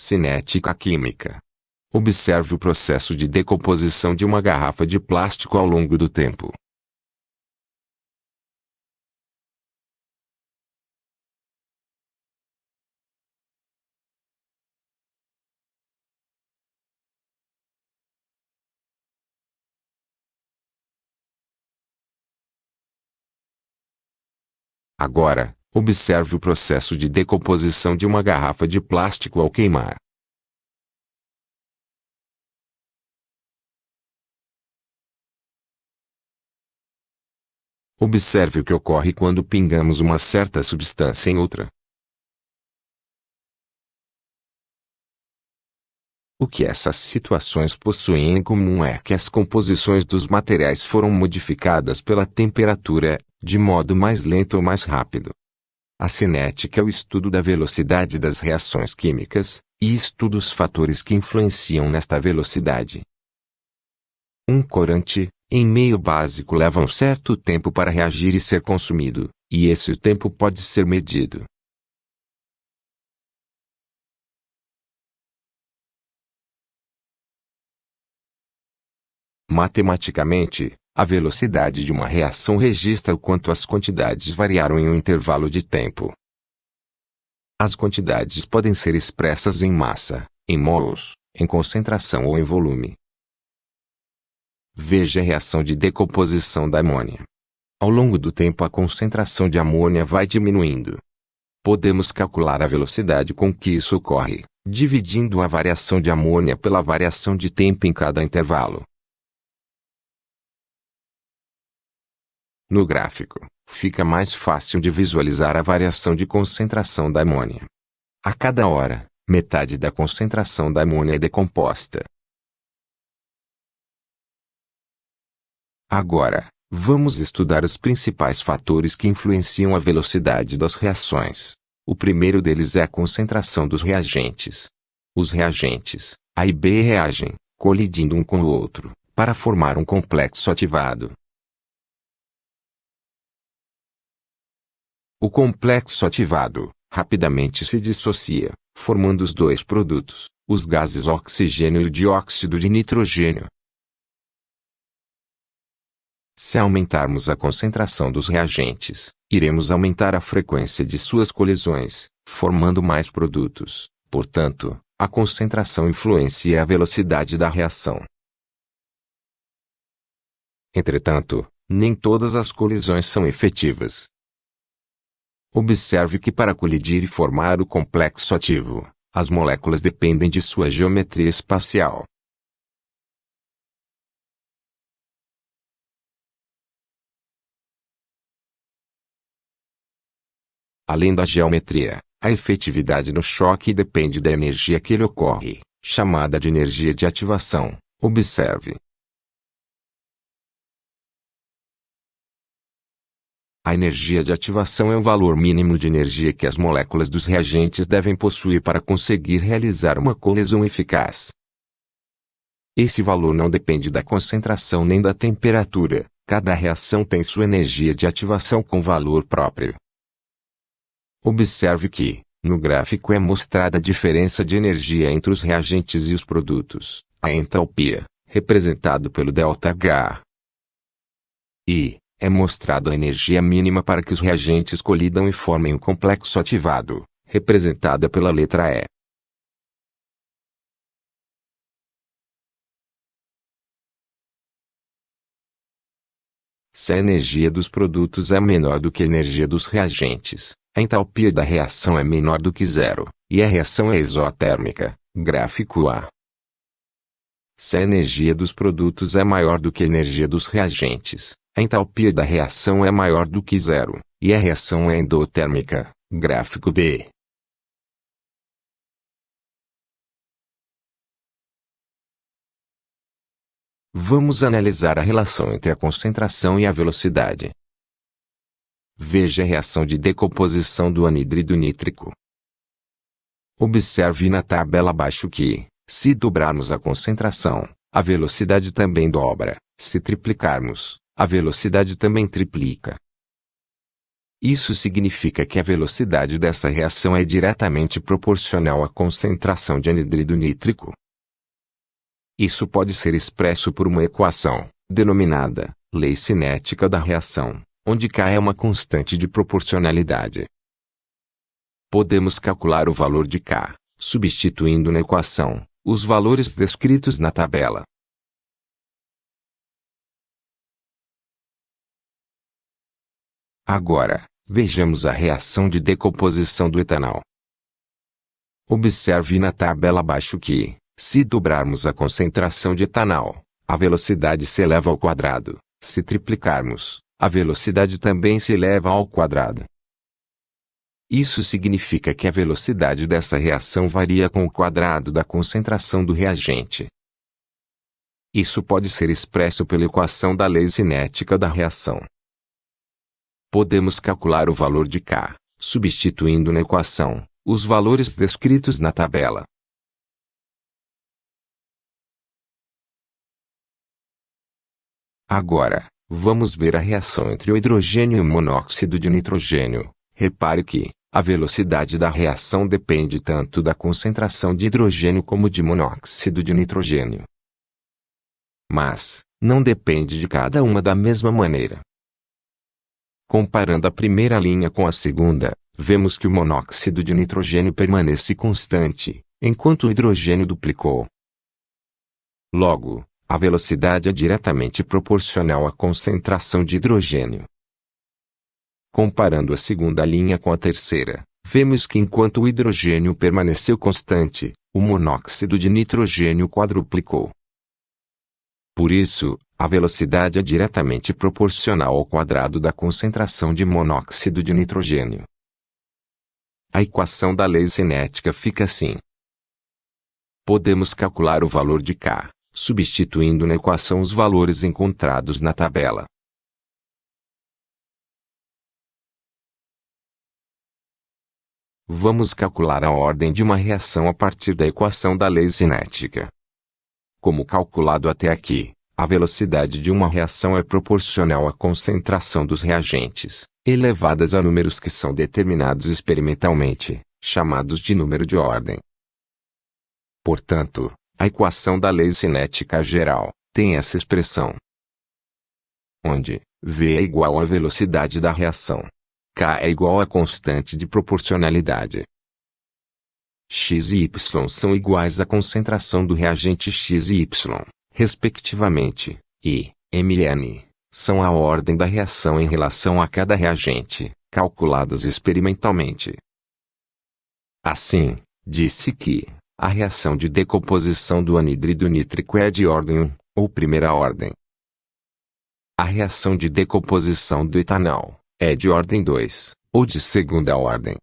Cinética química. Observe o processo de decomposição de uma garrafa de plástico ao longo do tempo. Agora, observe o processo de decomposição de uma garrafa de plástico ao queimar. Observe o que ocorre quando pingamos uma certa substância em outra. O que essas situações possuem em comum é que as composições dos materiais foram modificadas pela temperatura, de modo mais lento ou mais rápido. A cinética é o estudo da velocidade das reações químicas, e estuda os fatores que influenciam nesta velocidade. Um corante, em meio básico, leva um certo tempo para reagir e ser consumido, e esse tempo pode ser medido. Matematicamente, a velocidade de uma reação registra o quanto as quantidades variaram em um intervalo de tempo. As quantidades podem ser expressas em massa, em mols, em concentração ou em volume. Veja a reação de decomposição da amônia. Ao longo do tempo, a concentração de amônia vai diminuindo. Podemos calcular a velocidade com que isso ocorre, dividindo a variação de amônia pela variação de tempo em cada intervalo. No gráfico, fica mais fácil de visualizar a variação de concentração da amônia. A cada hora, metade da concentração da amônia é decomposta. Agora, vamos estudar os principais fatores que influenciam a velocidade das reações. O primeiro deles é a concentração dos reagentes. Os reagentes, A e B, reagem, colidindo um com o outro, para formar um complexo ativado. O complexo ativado, rapidamente se dissocia, formando os dois produtos, os gases oxigênio e dióxido de nitrogênio. Se aumentarmos a concentração dos reagentes, iremos aumentar a frequência de suas colisões, formando mais produtos. Portanto, a concentração influencia a velocidade da reação. Entretanto, nem todas as colisões são efetivas. Observe que para colidir e formar o complexo ativo, as moléculas dependem de sua geometria espacial. Além da geometria, a efetividade no choque depende da energia que ele ocorre, chamada de energia de ativação. Observe. A energia de ativação é o valor mínimo de energia que as moléculas dos reagentes devem possuir para conseguir realizar uma colisão eficaz. Esse valor não depende da concentração nem da temperatura. Cada reação tem sua energia de ativação com valor próprio. Observe que, no gráfico é mostrada a diferença de energia entre os reagentes e os produtos, a entalpia, representado pelo ΔH. E é mostrado a energia mínima para que os reagentes colidam e formem o complexo ativado, representada pela letra E. Se a energia dos produtos é menor do que a energia dos reagentes, a entalpia da reação é menor do que zero, e a reação é exotérmica, gráfico A. Se a energia dos produtos é maior do que a energia dos reagentes, a entalpia da reação é maior do que zero, e a reação é endotérmica, gráfico B. Vamos analisar a relação entre a concentração e a velocidade. Veja a reação de decomposição do anidrido nítrico. Observe na tabela abaixo que, se dobrarmos a concentração, a velocidade também dobra. Se triplicarmos, a velocidade também triplica. Isso significa que a velocidade dessa reação é diretamente proporcional à concentração de anidrido nítrico. Isso pode ser expresso por uma equação, denominada lei cinética da reação, onde K é uma constante de proporcionalidade. Podemos calcular o valor de K, substituindo na equação os valores descritos na tabela. Agora, vejamos a reação de decomposição do etanol. Observe na tabela abaixo que, se dobrarmos a concentração de etanol, a velocidade se eleva ao quadrado. Se triplicarmos, a velocidade também se eleva ao quadrado. Isso significa que a velocidade dessa reação varia com o quadrado da concentração do reagente. Isso pode ser expresso pela equação da lei cinética da reação. Podemos calcular o valor de K, substituindo na equação os valores descritos na tabela. Agora, vamos ver a reação entre o hidrogênio e o monóxido de nitrogênio. Repare que a velocidade da reação depende tanto da concentração de hidrogênio como de monóxido de nitrogênio. Mas, não depende de cada uma da mesma maneira. Comparando a primeira linha com a segunda, vemos que o monóxido de nitrogênio permanece constante, enquanto o hidrogênio duplicou. Logo, a velocidade é diretamente proporcional à concentração de hidrogênio. Comparando a segunda linha com a terceira, vemos que enquanto o hidrogênio permaneceu constante, o monóxido de nitrogênio quadruplicou. Por isso, a velocidade é diretamente proporcional ao quadrado da concentração de monóxido de nitrogênio. A equação da lei cinética fica assim. Podemos calcular o valor de K, substituindo na equação os valores encontrados na tabela. Vamos calcular a ordem de uma reação a partir da equação da lei cinética. Como calculado até aqui, a velocidade de uma reação é proporcional à concentração dos reagentes, elevadas a números que são determinados experimentalmente, chamados de número de ordem. Portanto, a equação da lei cinética geral tem essa expressão, onde V é igual à velocidade da reação, K é igual à constante de proporcionalidade, X e Y são iguais à concentração do reagente X e Y, respectivamente, e mN são a ordem da reação em relação a cada reagente, calculadas experimentalmente. Assim, disse que a reação de decomposição do anidrido nítrico é de ordem 1, ou primeira ordem. A reação de decomposição do etanol é de ordem 2, ou de segunda ordem.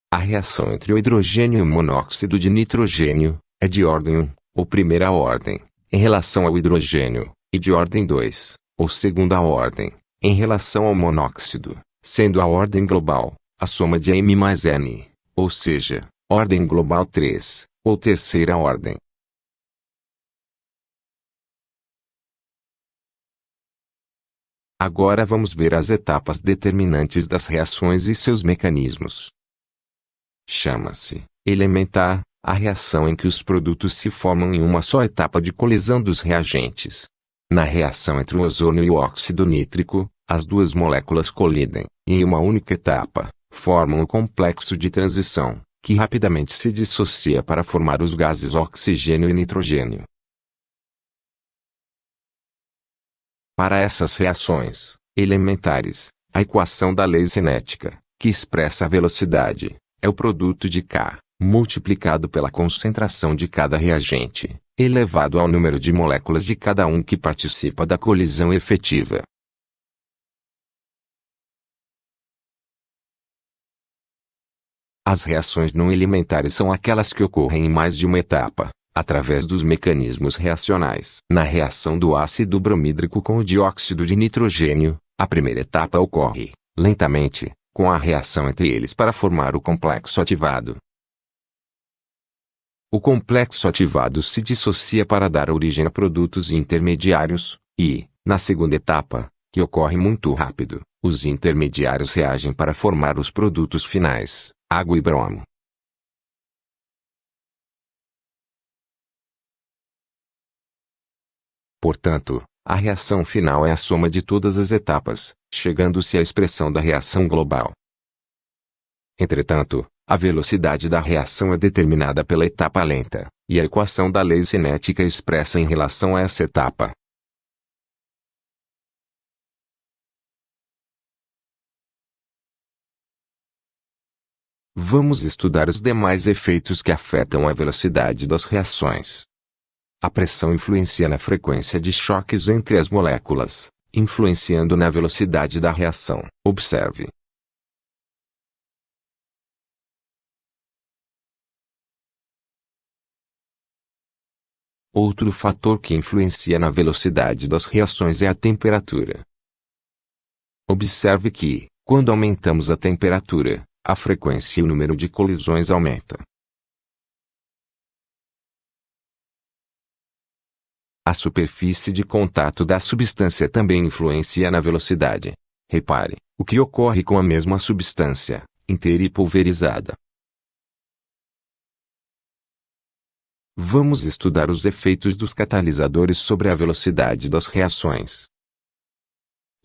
A reação entre o hidrogênio e o monóxido de nitrogênio é de ordem 1, ou primeira ordem, em relação ao hidrogênio, e de ordem 2, ou segunda ordem, em relação ao monóxido, sendo a ordem global a soma de M mais N, ou seja, ordem global 3, ou terceira ordem. Agora vamos ver as etapas determinantes das reações e seus mecanismos. Chama-se elementar a reação em que os produtos se formam em uma só etapa de colisão dos reagentes. Na reação entre o ozônio e o óxido nítrico, as duas moléculas colidem, e em uma única etapa, formam o complexo de transição, que rapidamente se dissocia para formar os gases oxigênio e nitrogênio. Para essas reações elementares, a equação da lei cinética, que expressa a velocidade, é o produto de K, multiplicado pela concentração de cada reagente, elevado ao número de moléculas de cada um que participa da colisão efetiva. As reações não elementares são aquelas que ocorrem em mais de uma etapa, através dos mecanismos reacionais. Na reação do ácido bromídrico com o dióxido de nitrogênio, a primeira etapa ocorre, lentamente, com a reação entre eles para formar o complexo ativado. O complexo ativado se dissocia para dar origem a produtos intermediários, e, na segunda etapa, que ocorre muito rápido, Os intermediários reagem para formar os produtos finais, água e bromo. Portanto, a reação final é a soma de todas as etapas, chegando-se à expressão da reação global. Entretanto, a velocidade da reação é determinada pela etapa lenta, e a equação da lei cinética é expressa em relação a essa etapa. Vamos estudar os demais efeitos que afetam a velocidade das reações. A pressão influencia na frequência de choques entre as moléculas, influenciando na velocidade da reação. Observe. Outro fator que influencia na velocidade das reações é a temperatura. Observe que, quando aumentamos a temperatura, a frequência e o número de colisões aumenta. A superfície de contato da substância também influencia na velocidade. Repare, o que ocorre com a mesma substância, inteira e pulverizada. Vamos estudar os efeitos dos catalisadores sobre a velocidade das reações.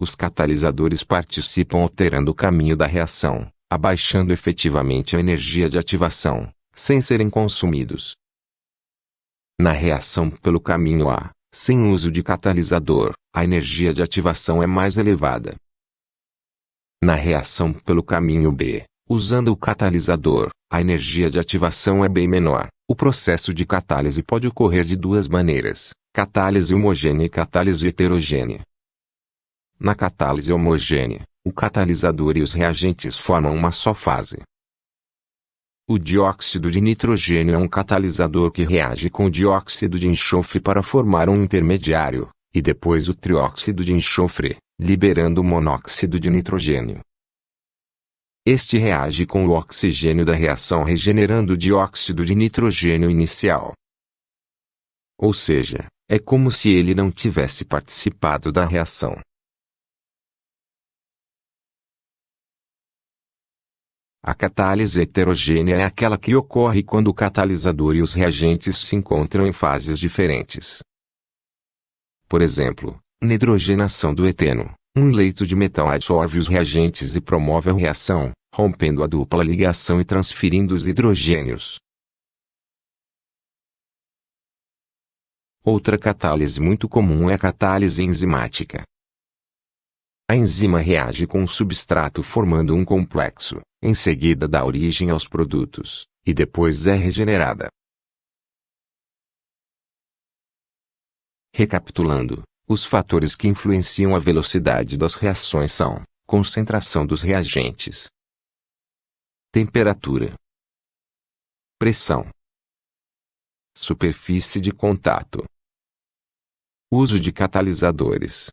Os catalisadores participam alterando o caminho da reação, abaixando efetivamente a energia de ativação, sem serem consumidos. Na reação pelo caminho A, sem uso de catalisador, a energia de ativação é mais elevada. Na reação pelo caminho B, usando o catalisador, a energia de ativação é bem menor. O processo de catálise pode ocorrer de duas maneiras: catálise homogênea e catálise heterogênea. Na catálise homogênea, o catalisador e os reagentes formam uma só fase. O dióxido de nitrogênio é um catalisador que reage com o dióxido de enxofre para formar um intermediário, e depois o trióxido de enxofre, liberando o monóxido de nitrogênio. Este reage com o oxigênio da reação regenerando o dióxido de nitrogênio inicial. Ou seja, é como se ele não tivesse participado da reação. A catálise heterogênea é aquela que ocorre quando o catalisador e os reagentes se encontram em fases diferentes. Por exemplo, na hidrogenação do eteno, um leito de metal absorve os reagentes e promove a reação, rompendo a dupla ligação e transferindo os hidrogênios. Outra catálise muito comum é a catálise enzimática. A enzima reage com o substrato formando um complexo, em seguida dá origem aos produtos, e depois é regenerada. Recapitulando, os fatores que influenciam a velocidade das reações são: concentração dos reagentes, temperatura, pressão, superfície de contato, uso de catalisadores.